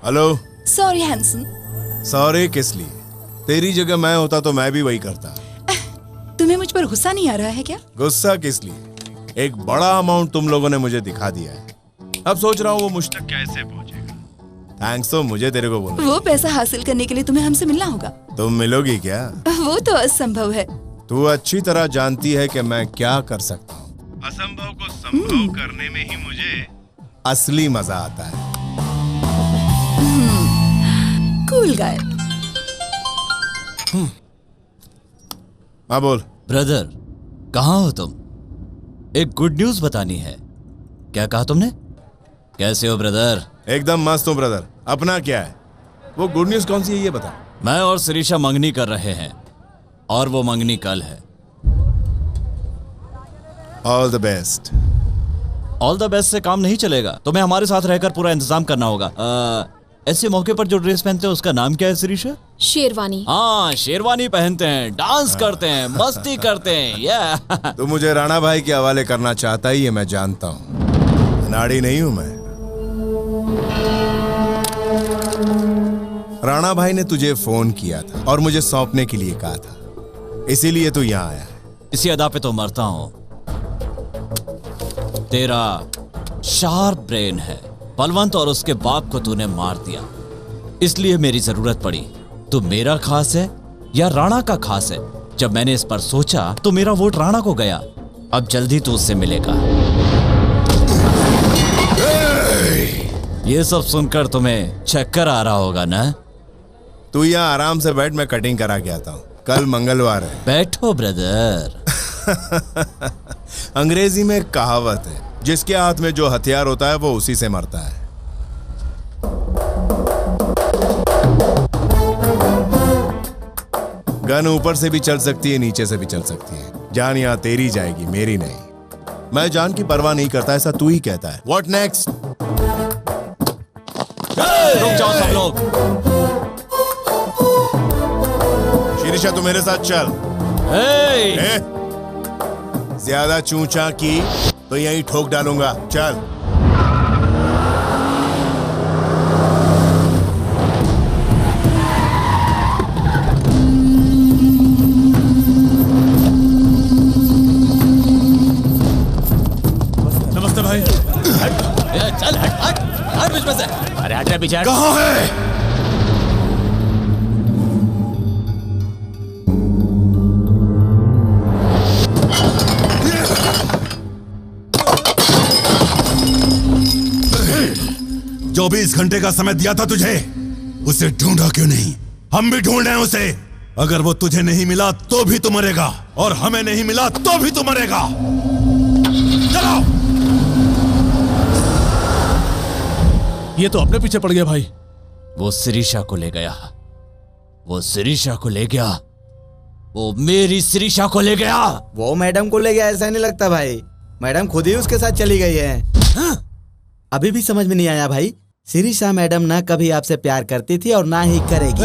Hello. Sorry Hansen. Sorry किस लिए? तेरी जगह मैं होता तो मैं भी वही करता। तुम्हें मुझ पर गुस्सा नहीं आ रहा है क्या? गुस्सा किस लिए? एक बड़ा अमाउंट तुम लोगों ने मुझे दिखा दिया है। अब सोच रहा हूँ वो मुझ तक कैसे पहुंचेगा। थैंक्स तो मुझे तेरे को बोलना। वो पैसा हासिल करने के लिए तुम्हें हमसे मिलना होगा। तुम मिलोगी क्या? वो तो असंभव है। तू अच्छी तरह जानती है कि मैं क्या कर सकता हूँ। असंभव को संभव करने में ही मुझे असली मजा आता है। Cool guy. हाँ बोल। ब्रदर, कहाँ हो तुम? एक गुड न्यूज बतानी है। क्या कहा तुमने? कैसे हो ब्रदर? एकदम मस्त हूँ ब्रदर। अपना क्या है? वो गुड न्यूज कौन सी है ये बता। मैं और शिरीषा मंगनी कर रहे हैं और वो मंगनी कल है। All the best. All the best से काम नहीं चलेगा, तुम्हें हमारे साथ रहकर पूरा इंतजाम करना होगा। ऐसे मौके पर जो ड्रेस पहनते हैं उसका नाम क्या है शिरीषा? शेरवानी। हाँ, शेरवानी पहनते हैं, डांस करते हैं, मस्ती करते हैं। या तू मुझे राणा भाई के हवाले करना चाहता ही है, मैं जानता हूँ। नाड़ी नहीं हूं मैं। राणा भाई ने तुझे फोन किया था और मुझे सौंपने के लिए कहा था, इसीलिए तू यहाँ आया है। इसी अदा पे तो मरता हूँ। तेरा शार्प ब्रेन है। बलवंत और उसके बाप को तूने मार दिया, इसलिए मेरी जरूरत पड़ी। तू मेरा खास है या राणा का खास है? जब मैंने इस पर सोचा तो मेरा वोट राणा को गया। अब जल्दी तू उससे मिलेगा। ये सब सुनकर तुम्हें चक्कर आ रहा होगा ना? तू यहाँ आराम से बैठ, मैं कटिंग करा के आता हूँ। कल मंगलवार है। बैठो ब्रदर। अंग्रेजी में एक कहावत है, जिसके हाथ में जो हथियार होता है वो उसी से मरता है। गन ऊपर से भी चल सकती है, नीचे से भी चल सकती है। जान यहाँ तेरी जाएगी, मेरी नहीं। मैं जान की परवाह नहीं करता, ऐसा तू ही कहता है। What next? रुक जाओ सब लोग। शिरीषा तू मेरे साथ चल। ज्यादा चूचा की तो यहीं ठोक डालूंगा। चल। नमस्ते भाई। चल हट हट हट बीच में से। अरे हट रे पीछे। कहाँ है? जो 20 घंटे का समय दिया था तुझे, उसे ढूंढा क्यों नहीं? हम भी ढूंढ रहे हैं उसे। अगर वो तुझे नहीं मिला तो भी तू मरेगा, और हमें नहीं मिला तो भी तू मरेगा। चलो। ये तो अपने पीछे पड़ गया भाई। वो शिरीषा को ले गया। वो शिरीषा को ले गया। वो मेरी शिरीषा को ले गया। वो मैडम को ले गया ऐसा नहीं लगता भाई। मैडम खुद ही उसके साथ चली गई है। हाँ? अभी भी समझ में नहीं आया भाई। शिरीषा मैडम ना कभी आपसे प्यार करती थी और ना ही करेगी।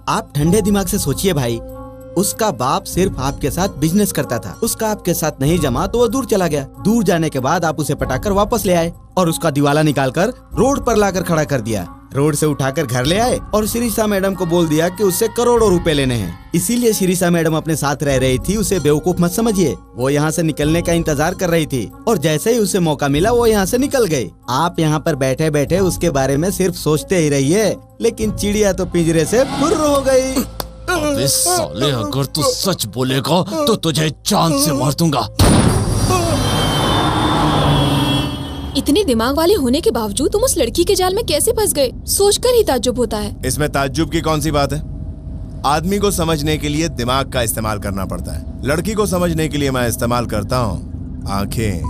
आप ठंडे दिमाग से सोचिए भाई। उसका बाप सिर्फ आपके साथ बिजनेस करता था। उसका आपके साथ नहीं जमा तो वो दूर चला गया। दूर जाने के बाद आप उसे पटाकर वापस ले आए और उसका दिवाला निकालकर रोड पर लाकर खड़ा कर दिया। रोड से उठाकर घर ले आए और शिरीषा मैडम को बोल दिया कि उससे करोड़ों रुपए लेने हैं। इसीलिए शिरीषा मैडम अपने साथ रह रही थी। उसे बेवकूफ मत समझिए। वो यहाँ से निकलने का इंतजार कर रही थी और जैसे ही उसे मौका मिला वो यहाँ से निकल गई। आप यहाँ पर बैठे बैठे उसके बारे में सिर्फ सोचते ही रहिए, लेकिन चिड़िया तो पिंजरे से फुर्र हो गई। अबे साले, अगर तू सच बोलेगा तो तुझे चांद से मार दूंगा। इतने दिमाग वाले होने के बावजूद तुम उस लड़की के जाल में कैसे फंस गए? सोचकर ही ताज्जुब होता है। इसमें ताज्जुब की कौन सी बात है? आदमी को समझने के लिए दिमाग का इस्तेमाल करना पड़ता है। लड़की को समझने के लिए मैं इस्तेमाल करता हूँ आंखें।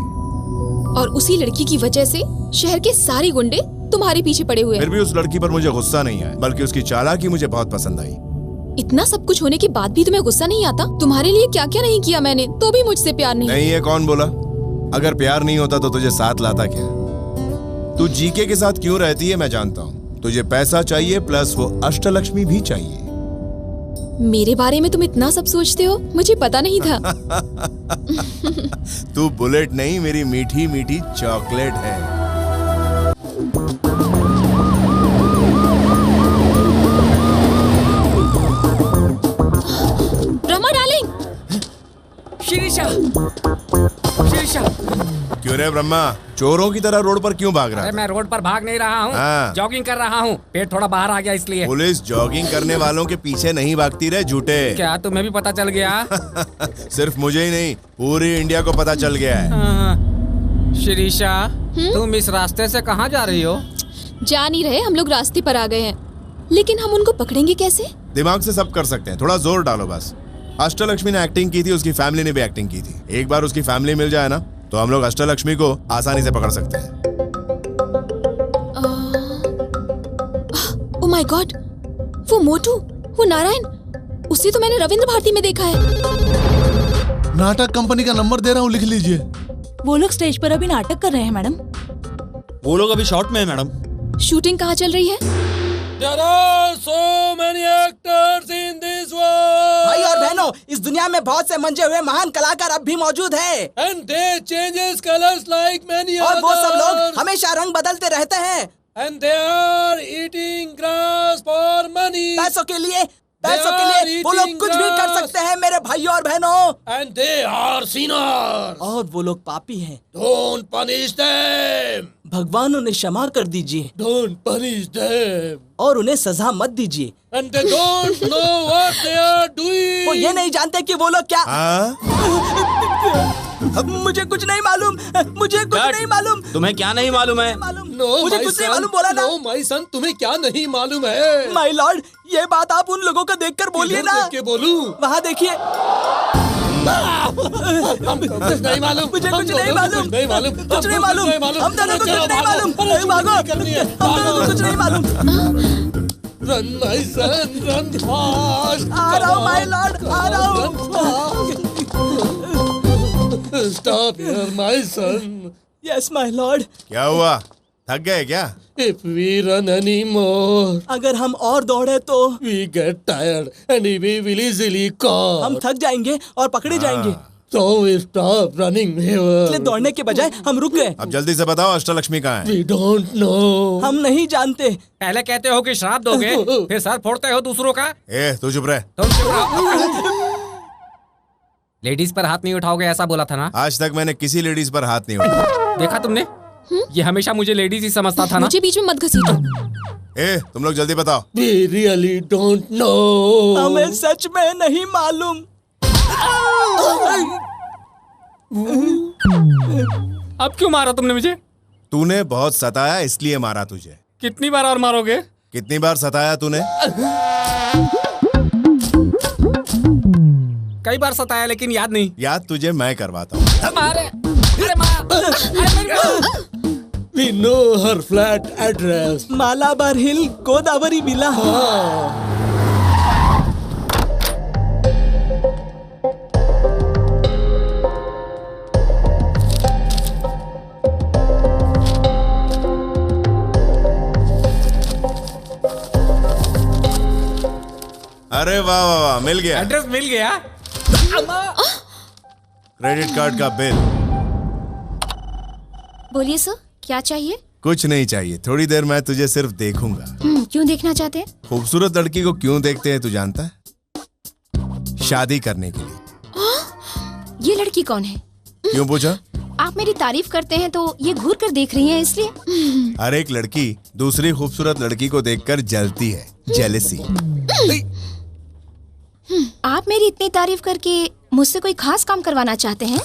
और उसी लड़की की वजह से शहर के सारे गुंडे तुम्हारे पीछे पड़े हुए हैं। फिर भी उस लड़की पर मुझे गुस्सा नहीं आया, बल्कि उसकी चालाकी मुझे बहुत पसंद आई। इतना सब कुछ होने के बाद भी तुम्हें गुस्सा नहीं आता? तुम्हारे लिए क्या क्या नहीं किया मैंने, तो भी मुझसे प्यार नहीं। नहीं, ये कौन बोला? अगर प्यार नहीं होता तो तुझे साथ लाता क्या? तू जीके के साथ क्यों रहती है मैं जानता हूँ। तुझे पैसा चाहिए प्लस वो अष्टलक्ष्मी भी चाहिए। मेरे बारे में तुम इतना सब सोचते हो, मुझे पता नहीं था। तू बुलेट नहीं, मेरी मीठी मीठी चॉकलेट है। शिरीषा, शिरीषा। क्यों रे ब्रह्मा, चोरों की तरह रोड पर क्यों भाग रहा अरे है? मैं रोड पर भाग नहीं रहा हूँ, हाँ। जॉगिंग कर रहा हूँ। पेट थोड़ा बाहर आ गया इसलिए। पुलिस जॉगिंग करने वालों के पीछे नहीं भागती रे झूठे। क्या तुम्हें भी पता चल गया? सिर्फ मुझे ही नहीं, पूरी इंडिया को पता चल गया है। शिरीषा, तुम इस रास्ते से कहाँ जा रही हो? जा नहीं रहे, हम लोग रास्ते पर आ गए हैं, लेकिन हम उनको पकड़ेंगे कैसे? दिमाग से सब कर सकते हैं, थोड़ा जोर डालो बस। अष्टलक्ष्मी ने एक्टिंग की थी, उसकी फैमिली ने भी एक्टिंग की थी। एक बार उसकी फैमिली मिल जाए ना, तो हम लोग अष्टलक्ष्मी को आसानी से पकड़ सकते हैं। ओह माय गॉड, वो मोटू, वो नारायण, उसे तो मैंने रविंद्र भारती में देखा है। नाटक कंपनी का नंबर दे रहा हूँ, लिख लीजिए। वो लोग स्टेज पर अभी नाटक कर रहे हैं मैडम। वो लोग अभी शॉट में है मैडम। शूटिंग कहाँ चल रही है? There are so many actors in this world. भाई और बहनों, इस दुनिया में बहुत से मंजे हुए महान कलाकार अब भी मौजूद हैं। And they changes colors like many और वो सब लोग others. हमेशा रंग बदलते रहते हैं And they are eating grass for money. पैसों के लिए। वो लोग कुछ भी कर सकते हैं मेरे भाइयों और बहनों। And they are sinners. और वो लोग पापी हैं। Don't punish them. भगवान उन्हें क्षमा कर दीजिए Don't punish them. और उन्हें सजा मत दीजिए। And they don't know what they are doing. वो ये नहीं जानते कि वो लोग क्या। मुझे कुछ नहीं मालूम, मुझे कुछ नहीं मालूम। तुम्हें क्या नहीं मालूम है? No, मुझे my कुछ नहीं son. मालूम बोला ना। No, my son, तुम्हें क्या नहीं मालूम है? माय लॉर्ड, ये बात आप उन लोगों को देखकर बोलिए इधर ना। देख के बोलूं? वहाँ देखिए। हमको कुछ नहीं मालूम। मुझे हम कुछ दोनों नहीं को मालूम। कुछ नहीं मालूम। कुछ नहीं मालूम। हम दोनों को कुछ नहीं मालूम। अरे भागो। हम दोनों को कुछ नहीं मालूम। Run, my son, run fast. आ रहा हूँ माय लॉर्ड, आ रहा हूँ। Stop here, my son. Yes my Lord. क्या हुआ, थक गए क्या? If we run anymore, अगर हम और दौड़े तो we get tired and we will easily caught. हम थक जाएंगे और पकड़े जाएंगे। So we stop running इसलिए here. दौड़ने के बजाय हम रुक गए। अब जल्दी से बताओ अष्टलक्ष्मी कहाँ है? We don't know. हम नहीं जानते। पहले कहते हो कि श्राप दोगे, फिर सर फोड़ते हो दूसरों का। ए तू चुप रहे। तुम चुप रहो। लेडीज पर हाथ नहीं उठाओगे ऐसा बोला था ना? आज तक मैंने किसी लेडीज पर हाथ नहीं उठाया। देखा तुमने? ये हमेशा मुझे लेडीज ही समझता था ना? मुझे बीच में मत घसीटो। ए तुम लोग जल्दी बताओ। We really don't know. हमें सच में नहीं मालूम। अब क्यों मारा तुमने मुझे? तूने बहुत सताया इसलिए मारा तुझे। कितनी बार और मारोगे? कितनी बार सताया तूने? कई बार सताया लेकिन याद नहीं। याद तुझे मैं करवाता हूँ। मारे, अरे We know her flat address. Malabar हिल, गोदावरी मिला। अरे वाह वाह वाह, मिल गया। एड्रेस मिल गया। क्रेडिट कार्ड का बिल। बोलिए सर, क्या चाहिए? कुछ नहीं चाहिए, थोड़ी देर मैं तुझे सिर्फ देखूंगा। क्यों देखना चाहते हैं? खूबसूरत लड़की को क्यों देखते हैं तू जानता है? शादी करने के लिए। ये लड़की कौन है? क्यों पूछा? आप मेरी तारीफ करते हैं तो ये घूर कर देख रही हैं इसलिए। हर एक लड़की दूसरी खूबसूरत लड़की को देखकर जलती है, जेलसी। आप मेरी इतनी तारीफ करके मुझसे कोई खास काम करवाना चाहते हैं?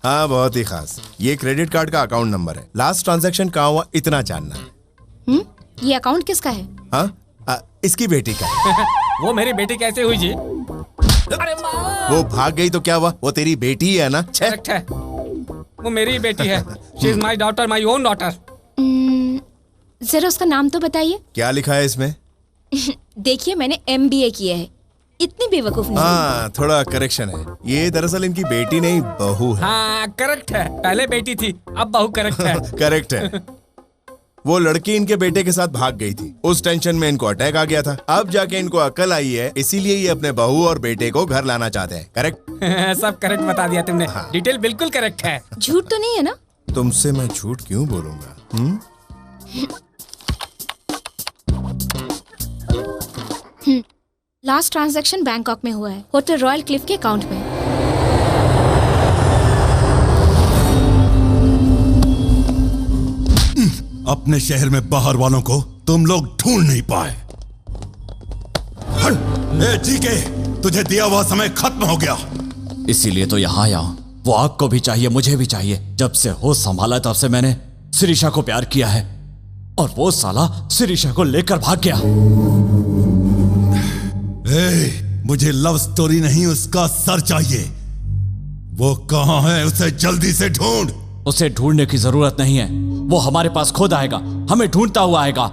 हाँ बहुत ही खास। ये क्रेडिट कार्ड का अकाउंट नंबर है। लास्ट ट्रांजैक्शन कहाँ हुआ इतना जानना है। ये अकाउंट किसका है? हाँ इसकी बेटी का। वो मेरी बेटी कैसे हुई जी? वो भाग गई तो क्या हुआ, वो तेरी बेटी है ना। करेक्ट है, वो मेरी बेटी है। She is my daughter, my own daughter. जरा उसका नाम तो बताइए। क्या लिखा है इसमें? देखिए मैंने MBA किया है, इतनी बेवकूफ नहीं। हाँ थोड़ा करेक्शन है, ये दरअसल इनकी बेटी नहीं बहू है। हाँ करेक्ट है, पहले बेटी थी अब बहू। करेक्ट है। करेक्ट है। वो लड़की इनके बेटे के साथ भाग गई थी, उस टेंशन में इनको अटैक आ गया था। अब जाके इनको अकल आई है, इसीलिए ये अपने बहू और बेटे को घर लाना चाहते हैं। करेक्ट? सब करेक्ट बता दिया तुमने। हाँ। डिटेल बिल्कुल करेक्ट है। झूठ तो नहीं है ना? तुमसे मैं झूठ क्यों बोलूंगा? लास्ट ट्रांजैक्शन बैंकॉक में हुआ है, होटल रॉयल क्लिफ के अकाउंट में। अपने शहर में बाहर वालों को तुम लोग ढूंढ नहीं पाए। हट! ए जीके, तुझे दिया हुआ समय खत्म हो गया। इसीलिए तो यहाँ आया हूं। वो आपको भी चाहिए, मुझे भी चाहिए। जब से होश संभाला तब से मैंने शिरीषा को प्यार किया है और वो साला शिरीषा को लेकर भाग गया। मुझे लव स्टोरी नहीं, उसका सर चाहिए। वो कहाँ है? उसे जल्दी से ढूंढ। उसे ढूंढने की जरूरत नहीं है, वो हमारे पास खुद आएगा, हमें ढूंढता हुआ आएगा।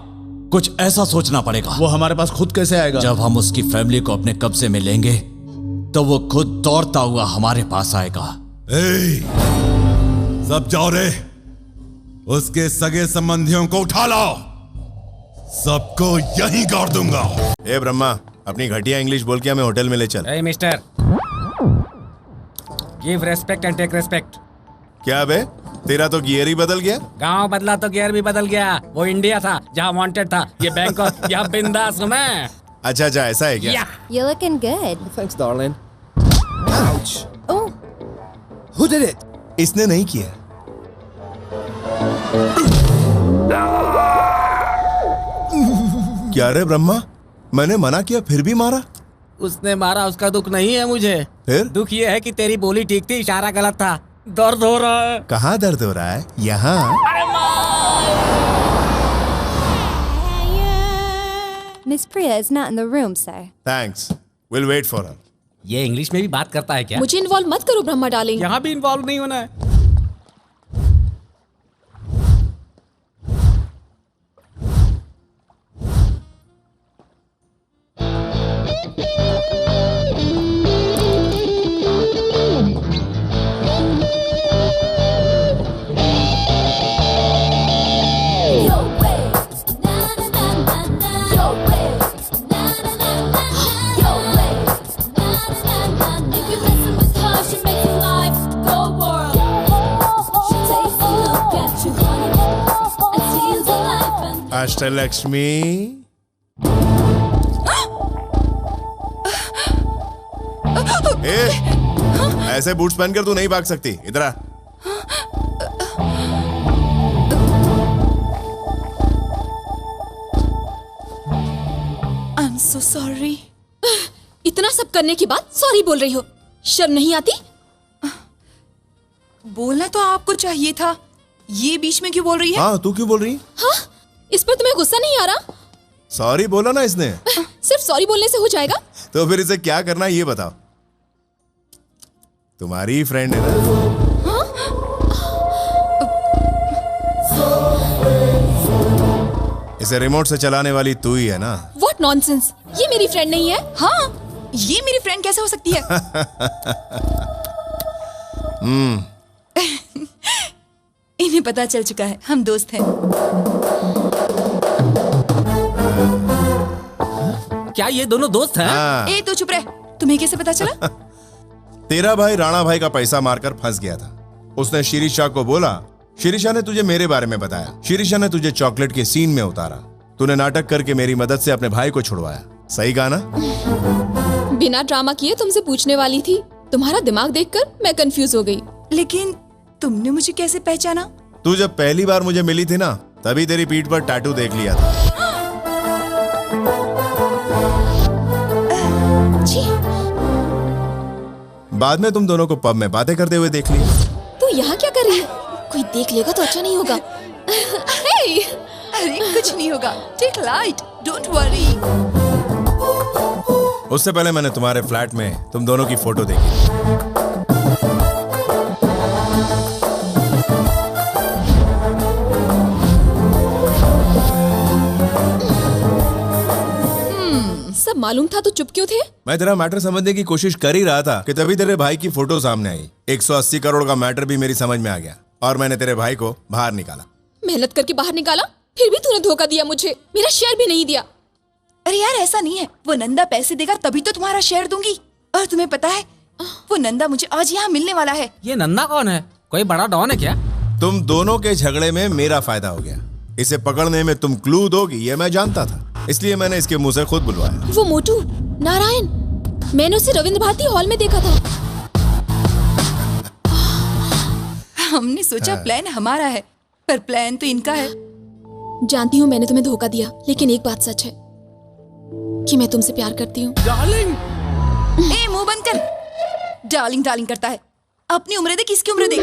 कुछ ऐसा सोचना पड़ेगा। वो हमारे पास खुद कैसे आएगा? जब हम उसकी फैमिली को अपने कब्जे में लेंगे तो वो खुद दौड़ता हुआ हमारे पास आएगा। सब जाओ रे, उसके सगे संबंधियों को उठा लाओ, सबको यहीं गाड़ दूंगा। ए ब्रह्मा, अपनी घटिया इंग्लिश बोल के हमें होटल में ले चल। ए mister, give respect and take respect. क्या बे, तेरा तो गियर ही बदल गया। गांव बदला तो गियर भी बदल गया। वो इंडिया था जहाँ वांटेड था, ये बैंकॉक यहाँ बिंदास हूं मैं। अच्छा, ऐसा है क्या? You're looking good. Thanks, darling. Ouch. Oh, Who did it? इसने नहीं किया। क्या रे ब्रह्मा, मैंने मना किया फिर भी मारा? उसने मारा, उसका दुख नहीं है मुझे। फिर? दुख ये है कि तेरी बोली ठीक थी, इशारा गलत था। दर्द हो रहा है। कहाँ दर्द हो रहा है? यहाँ। Miss Priya is not in the room, sir. Thanks, will wait for her. ये इंग्लिश में भी बात करता है क्या? मुझे इन्वॉल्व मत करो ब्रह्मा डार्लिंग। यहाँ भी इन्वॉल्व नहीं होना है। अष्टलक्ष्मी, ऐसे बूट्स पहनकर तू नहीं भाग सकती। इधर आ। I'm so sorry. इतना सब करने के बाद सॉरी बोल रही हो, शर्म नहीं आती? बोलना तो आपको चाहिए था, ये बीच में क्यों बोल रही है? हाँ, तू क्यों बोल रही? हाँ, इस पर तुम्हें गुस्सा नहीं आ रहा? सॉरी बोला ना इसने। सिर्फ सॉरी बोलने से हो जाएगा? तो फिर इसे क्या करना है ये बताओ। तुम्हारी ही फ्रेंड है ना? हाँ? इसे रिमोट से चलाने वाली तू ही है ना? What nonsense! ये मेरी फ्रेंड नहीं है। हाँ, ये मेरी फ्रेंड कैसे हो सकती है? इन्हें पता चल चुका है, हम दोस्त हैं। क्या ये दोनों दोस्त हैं? हाँ। ए तो चुप रह, तुम्हें कैसे पता चला? तेरा भाई राणा भाई का पैसा मारकर फंस गया था। उसने शिरीषा को बोला, शिरीषा ने तुझे मेरे बारे में बताया। शिरीषा ने तुझे चॉकलेट के सीन में उतारा। तूने नाटक करके मेरी मदद से अपने भाई को छुड़वाया। सही कहा ना? बिना ड्रामा किए तुमसे पूछने वाली थी। तुम्हारा दिमाग देखकर मैं कंफ्यूज हो गई। लेकिन तुमने मुझे कैसे पहचाना? तू जब पहली बार मुझे मिली थी ना, तभी तेरी पीठ पर टैटू देख लिया था। जी। बाद में तुम दोनों को पब में बातें करते हुए देख लिया। तू यहाँ क्या कर रही है? कोई देख लेगा तो अच्छा नहीं होगा। hey! अरे कुछ नहीं होगा, टेक लाइट, डोंट वरी। उससे पहले मैंने तुम्हारे फ्लैट में तुम दोनों की फोटो देखी। सब मालूम था तो चुप क्यों थे? मैं तेरा मैटर समझने की कोशिश कर ही रहा था कि तभी तेरे भाई की फोटो सामने आई। 180 करोड़ का मैटर भी मेरी समझ में आ गया और मैंने तेरे भाई को बाहर निकाला। मेहनत करके बाहर निकाला, फिर भी तूने धोखा दिया मुझे। मेरा शेयर भी नहीं दिया। अरे यार ऐसा नहीं है, वो नंदा पैसे देगा तभी तो तुम्हारा शेयर दूंगी। और तुम्हें पता है, वो नंदा मुझे आज यहाँ मिलने वाला है। ये नंदा कौन है? कोई बड़ा डॉन है क्या? तुम दोनों के झगड़े में मेरा फायदा हो गया। इसे पकड़ने में तुम क्लू दोगी ये मैं जानता था, इसलिए मैंने इसके मुंह से खुद बुलवाया। वो मोटू नारायण, मैंने उसे रविंद्र भारती हॉल में देखा था। हमने सोचा प्लान हमारा है, पर प्लान तो इनका है। जानती हूँ मैंने तुम्हें धोखा दिया, लेकिन एक बात सच है कि मैं तुमसे प्यार करती हूँ। डार्लिंग, ए मुंह बंद कर। डार्लिंग डार्लिंग करता है। अपनी उम्र देख, किसकी उम्र देख।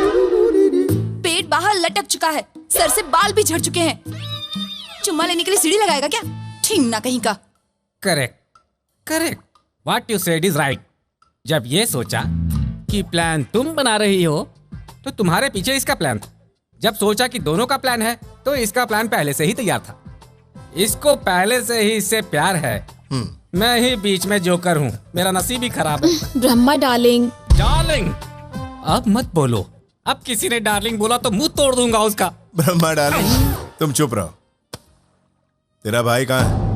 पेट बाहर लटक चुका है, सर से बाल भी झड़ चुके हैं। चुम्मा लेने के लिए सीढ़ी लगाएगा क्या? ठीक ना कहीं का। Correct correct, what you said is right. जब ये सोचा कि प्लान तुम बना रही हो तो तुम्हारे पीछे इसका प्लान था। जब सोचा कि दोनों का प्लान है तो इसका प्लान पहले से ही तैयार था। इसको पहले से ही इससे प्यार है। मैं ही बीच में जोकर हूँ, मेरा नसीब ही खराब है। ब्रह्मा डार्लिंग। डार्लिंग अब मत बोलो, अब किसी ने डार्लिंग बोला तो मुंह तोड़ दूंगा उसका। ब्रह्मा डार्लिंग, तुम चुप रहो। तेरा भाई कहाँ है?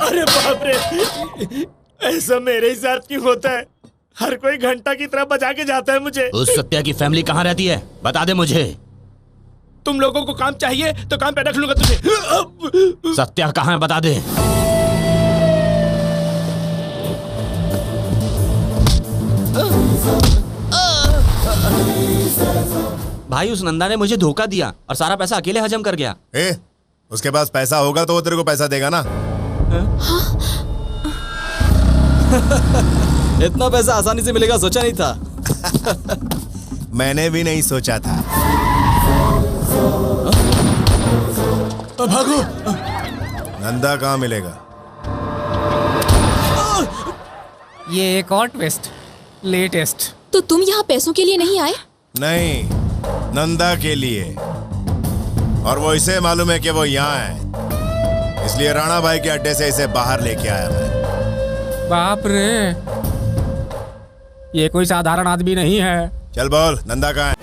अरे बाप रे, ऐसा मेरे ही साथ क्यों होता है? हर कोई घंटा की तरह बजा के जाता है मुझे। उस सत्या की फैमिली कहाँ रहती है, बता दे मुझे। तुम लोगों को काम चाहिए तो काम पे रख लूंगा तुझे। सत्या कहाँ है, बता दे। भाई उस नंदा ने मुझे धोखा दिया और सारा पैसा अकेले हजम कर गया। उसके पास पैसा होगा तो वो तेरे को पैसा देगा ना। इतना पैसा आसानी से मिलेगा सोचा नहीं था। मैंने भी नहीं सोचा था। भागो। नंदा कहाँ मिलेगा? ये एक और ट्विस्ट, लेटेस्ट। तो तुम यहाँ पैसों के लिए नहीं आए? नहीं, नंदा के लिए। और वो इसे मालूम है कि वो यहाँ है, इसलिए राणा भाई के अड्डे से इसे बाहर लेके आया मैं। बाप रे, ये कोई साधारण आदमी नहीं है। चल बोल, नंदा कहाँ है?